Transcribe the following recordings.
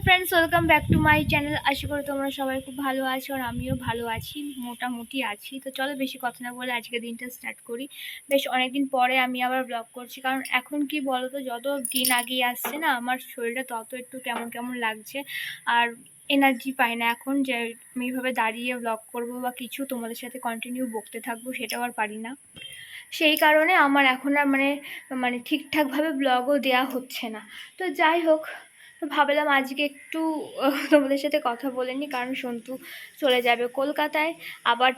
Friends, welcome back to my channel. আশা করি তোমরা সবাই খুব ভালো আছো আর আমিও ভালো আছি, মোটামুটি আছি। তো চলো বেশি কথা না বলে আজকে দিনটা স্টার্ট করি। বেশ অনেকদিন পরে আমি আবার ব্লগ করছি, কারণ এখন কি বলো তো, যত দিন আগিয়ে আসছে না আমার শরীরটা তত একটু কেমন কেমন লাগছে, আর এনার্জি পাই না এখন যে আমি এইভাবে দাঁড়িয়ে ব্লগ করবো বা কিছু তোমাদের সাথে কন্টিনিউ বকতে থাকবো, সেটাও আর পারি না। সেই কারণে আমার এখন আর মানে মানে ঠিকঠাকভাবে ব্লগও দেওয়া হচ্ছে না। তো যাই হোক, তো ভাবলাম আজকে একটু তোমাদের সাথে কথা বলে নিই, কারণ সন্তু চলে যাবে কলকাতায়। আবার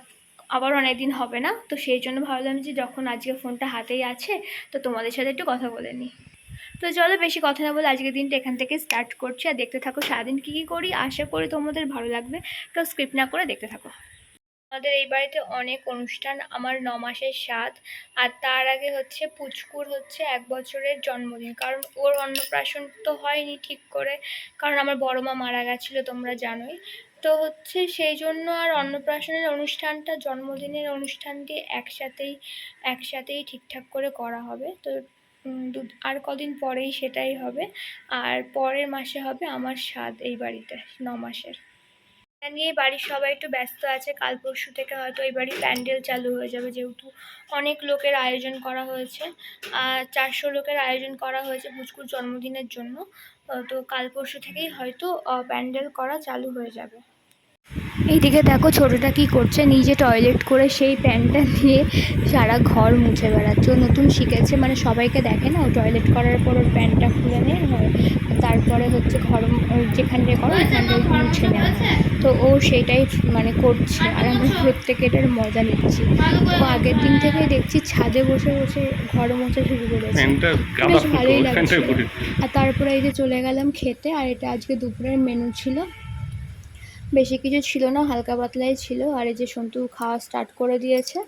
আবার অনেক দিন হবে না, তো সেই জন্য ভাবলাম যে যখন আজকে ফোনটা হাতেই আছে তো তোমাদের সাথে একটু কথা বলে নিই। তো চলো বেশি কথা না বলে আজকের দিনটা এখান থেকে স্টার্ট করছি, আর দেখতে থাকো সারাদিন কী কী করি। আশা করি তোমাদের ভালো লাগবে, তো স্কিপ না করে দেখতে থাকো। আমাদের এই বাড়িতে অনেক অনুষ্ঠান, আমার 9 মাসের স্বাদ, আর তার আগে হচ্ছে পুচকুর হচ্ছে 1 বছরের জন্মদিন, কারণ ওর অন্নপ্রাশন তো হয়নি ঠিক করে, কারণ আমার বড় মা মারা গেছিলো তোমরা জানোই। তো হচ্ছে সেই জন্য আর অন্নপ্রাশনের অনুষ্ঠানটা জন্মদিনের অনুষ্ঠানটি একসাথেই ঠিকঠাক করে করা হবে। তো আর কদিন পরেই সেটাই হবে, আর পরের মাসে হবে আমার স্বাদ এই বাড়িতে 9 মাসের। এটা নিয়ে বাড়ির সবাই একটু ব্যস্ত আছে, কাল পরশু থেকে হয়তো এই বাড়ির প্যান্ডেল চালু হয়ে যাবে, যেহেতু অনেক লোকের আয়োজন করা হয়েছে। 400 লোকের আয়োজন করা হয়েছে পুচকুর জন্মদিনের জন্য। তো কাল পরশু থেকেই হয়তো প্যান্ডেল করা চালু হয়ে যাবে। এইদিকে দেখো ছোটোটা কি করছে, নিজে টয়লেট করে সেই প্যান্টটা দিয়ে সারা ঘর মুছে বেড়াচ্ছে। ও নতুন শিখেছে, মানে সবাইকে দেখে না, ও টয়লেট করার পর ওর প্যান্টটা খুলে নেয়, তারপরে হচ্ছে ঘর যেখানটায় করো ওখানটায় মুছে নেওয়া হয়। তো ও সেটাই মানে করছে, আর আমরা প্রত্যেকে এটার মজা নিচ্ছি। ও আগের দিন থেকেই দেখছি ছাদে বসে বসে ঘর মোছা শুরু করেছে, বেশ ভালোই লাগছে। আর তারপরে এই যে চলে গেলাম খেতে, আর এটা আজকে দুপুরের মেনু ছিল, বেশি কিছু ছিল না, হালকা পাতলাই ছিল। আর এই যে সন্তু খাওয়া স্টার্ট করে দিয়েছে,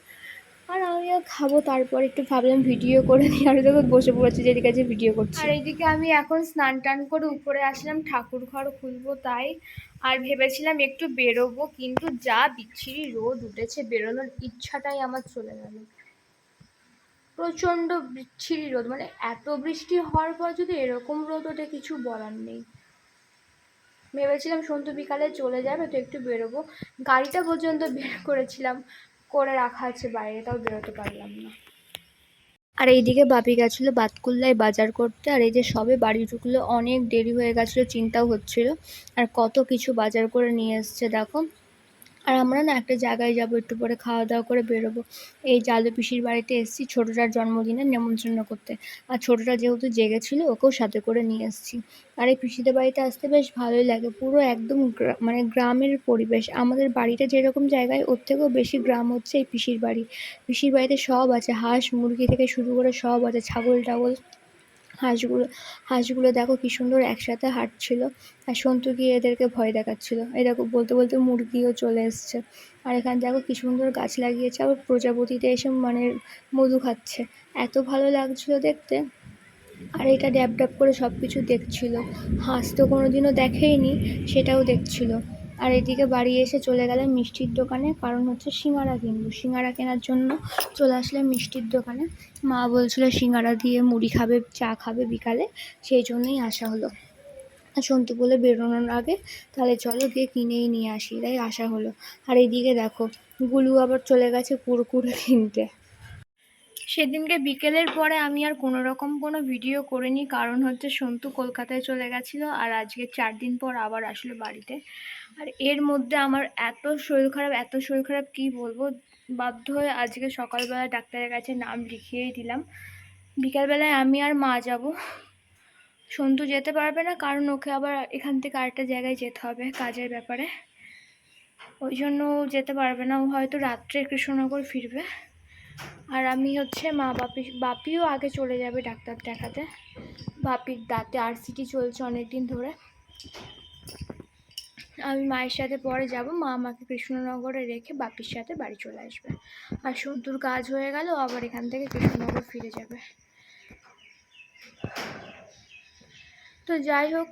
আর আমিও খাবো। তারপর একটু ভাবলাম ভিডিও করে নিই, আর দেখো বসে পড়েছে যেদিকে আছে ভিডিও করছি। আর এইদিকে আমি এখন স্নান টান করে উপরে আসলাম ঠাকুর ঘর খুলবো তাই। আর ভেবেছিলাম একটু বেরোবো, কিন্তু যা বিচ্ছিরি রোদ উঠেছে, বেরোনোর ইচ্ছাটাই আমার চলে গেল। প্রচণ্ড বিচ্ছিরি রোদ, মানে এত বৃষ্টি হওয়ার পর যদি এরকম রোদ ওঠে কিছু বলার নেই। ভেবেছিলাম সন্তু বিকালে চলে যাবে, তো একটু বেরোবো, গাড়িটা পর্যন্ত বের করেছিলাম, করে রাখা আছে বাইরে, তাও বেরোতে পারলাম না। আর এইদিকে বাপি গেছিলো বাতকুল্লায় বাজার করতে, আর এই যে সবে বাড়ি ঢুকলো, অনেক দেরি হয়ে গেছিলো, চিন্তাও হচ্ছিল। আর কত কিছু বাজার করে নিয়ে এসছে দেখো। আর আমরা না একটা জায়গায় যাবো, একটু পরে খাওয়া দাওয়া করে বেরোবো। এই জালু পিসির বাড়িতে এসেছি ছোটোটার জন্মদিনে নেমন্ত্রণ করতে, আর ছোটোটা যেহেতু জেগেছিলো ওকেও সাথে করে নিয়ে এসেছি। আর এই পিসিদের বাড়িতে আসতে বেশ ভালোই লাগে, পুরো একদম মানে গ্রামের পরিবেশ। আমাদের বাড়িটা যেরকম জায়গায়, ওর থেকেও বেশি গ্রাম হচ্ছে এই পিসির বাড়ি। পিসির বাড়িতে সব আছে, হাঁস মুরগি থেকে শুরু করে সব আছে, ছাগল টাগল। হাঁসগুলো দেখো কি সুন্দর একসাথে হাঁটছিল, আর সন্তু গিয়ে এদেরকে ভয় দেখাচ্ছিল। এই দেখো বলতে বলতে মুরগিও চলে এসছে। আর এখানে দেখো কি সুন্দর গাছ লাগিয়েছে, আবার প্রজাপতিতে এসে মানে মধু খাচ্ছে, এত ভালো লাগছিল দেখতে। আর এটা ড্যাব ড্যাব করে সব কিছু দেখছিল, হাঁস তো কোনোদিনও দেখেইনি, সেটাও দেখছিল। আর এদিকে বাড়ি এসে চলে গেলাম মিষ্টির দোকানে, কারণ হচ্ছে সিঙ্গারা কিনবো, সিঙ্গারা কেনার জন্য চলে আসলাম মিষ্টির দোকানে। মা বলছিল সিঙ্গারা দিয়ে মুড়ি খাবে, চা খাবে বিকালে, সেই জন্যই আসা হলো। আর সন্তু বলে বেরোনোর আগে তাহলে চলো গিয়ে কিনেই নিয়ে আসি, তাই আসা হলো। আর এইদিকে দেখো গুলু আবার চলে গেছে কুরকুরে কিনতে। সেদিনকে বিকেলের পরে আমি আর কোনো ভিডিও করিনি, কারণ হচ্ছে সন্তু কলকাতায় চলে গেছিলো, আর আজকে 4 দিন পর আবার আসলো বাড়িতে। আর এর মধ্যে আমার এত শরীর খারাপ কী বলবো, বাধ্য হয়ে আজকে সকালবেলা ডাক্তারের কাছে নাম লিখিয়েই দিলাম। বিকালবেলায় আমি আর মা যাব, সন্তু যেতে পারবে না, কারণ ওকে আবার এখান থেকে আরেকটা জায়গায় যেতে হবে কাজের ব্যাপারে, ওই জন্য ও যেতে পারবে না, ও হয়তো রাত্রে কৃষ্ণনগর ফিরবে। আর আমি হচ্ছে বাপিও আগে চলে যাবে ডাক্তার দেখাতে, বাপির দাঁতে RCT চলছে অনেক দিন ধরে। আমি মায়ের সাথে পরে যাব, মা আমাকে কৃষ্ণনগরে রেখে বাপির সাথে বাড়ি চলে আসবে। আর সন্তুর কাজ হয়ে গেল, আবার এখান থেকে কৃষ্ণনগর ফিরে যাবে। তো তো যাই হোক,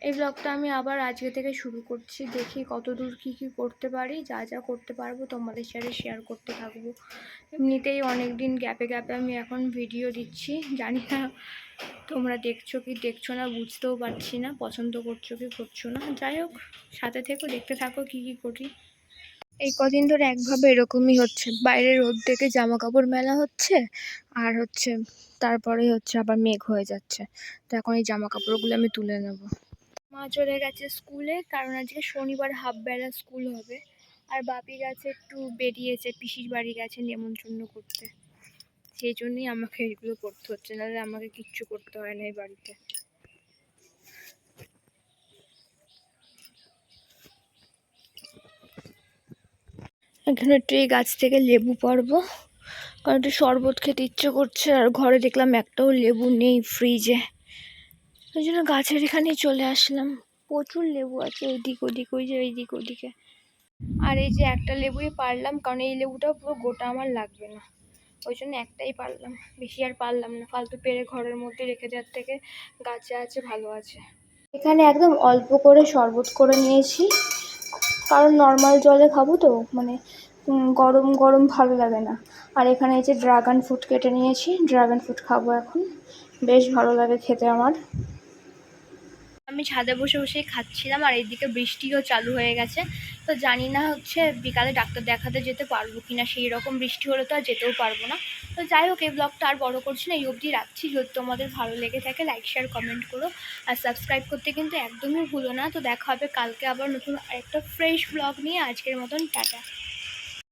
এই ব্লগটা আমি আবার আজকে থেকে শুরু করছি। দেখি কতদূর কী কী করতে পারি, যা যা করতে পারবো তোমাদের সাথে শেয়ার করতে থাকবো। এমনিতেই অনেক দিন গ্যাপে গ্যাপে আমি এখন ভিডিও দিচ্ছি, জানি না তোমরা দেখছো কি দেখছো না, বুঝতেও পারছি না, পছন্দ করছো কি করছো না। যাই হোক, সাথে থেকো, দেখতে থাকো কী কী করি। এই কদিন ধরে একভাবে এরকমই হচ্ছে, বাইরে রোদ থেকে জামা কাপড় মেলা হচ্ছে, আর হচ্ছে তারপরে হচ্ছে আবার মেঘ হয়ে যাচ্ছে। তো এখন এই জামা কাপড়গুলো আমি তুলে নেব। মা চলে গেছে স্কুলে, কারণ আজকে শনিবার হাফ বেলা স্কুল হবে। আর বাপি গেছে, একটু বেরিয়েছে, পিসির বাড়ি গেছে নেমন্তন্ন করতে। সেই জন্যই আমাকে এগুলো করতে হচ্ছে, নাহলে আমাকে কিচ্ছু করতে হয় না এই বাড়িতে। এখানে একটু এই গাছ থেকে লেবু পারবো, কারণ একটু শরবত খেতে ইচ্ছে করছে। আর ঘরে দেখলাম একটাও লেবু নেই ফ্রিজে, ওই জন্য গাছের এখানেই চলে আসলাম। প্রচুর লেবু আছে এইদিক ওদিক, ওই যে এইদিক ওদিকে। আর এই যে একটা লেবুই পারলাম, কারণ এই লেবুটাও পুরো গোটা আমার লাগবে না, ওই জন্য একটাই পারলাম, বেশি আর পারলাম না। ফালতু পেরে ঘরের মধ্যে রেখে দেওয়ার থেকে গাছে আছে ভালো আছে। এখানে একদম অল্প করে শরবত করে নিয়েছি, কারণ নর্মাল জলে খাবো তো, মানে গরম গরম ভালো লাগে না। আর এখানে এই যে ড্রাগন ফ্রুট কেটে নিয়েছি, ড্রাগন ফ্রুট খাবো এখন, বেশ ভালো লাগে খেতে আমার। আমি ছাদে বসে বসেই খাচ্ছিলাম, আর এইদিকে বৃষ্টিও চালু হয়ে গেছে। তো জানি না হচ্ছে বিকালে ডাক্তার দেখাতে যেতে পারবো কিনা, সেই রকম বৃষ্টি হলে তো আর যেতেও পারবো না। তো যাই হোক, এই ব্লগটা আর বড় করছি না, এই অবধি রাখছি। যদি তোমাদের ভালো লেগে থাকে লাইক শেয়ার কমেন্ট করো, আর সাবস্ক্রাইব করতে কিন্তু একদমই ভুলো না। তো দেখা হবে কালকে আবার নতুন একটা ফ্রেশ ব্লগ নিয়ে। আজকের মতন টাটা।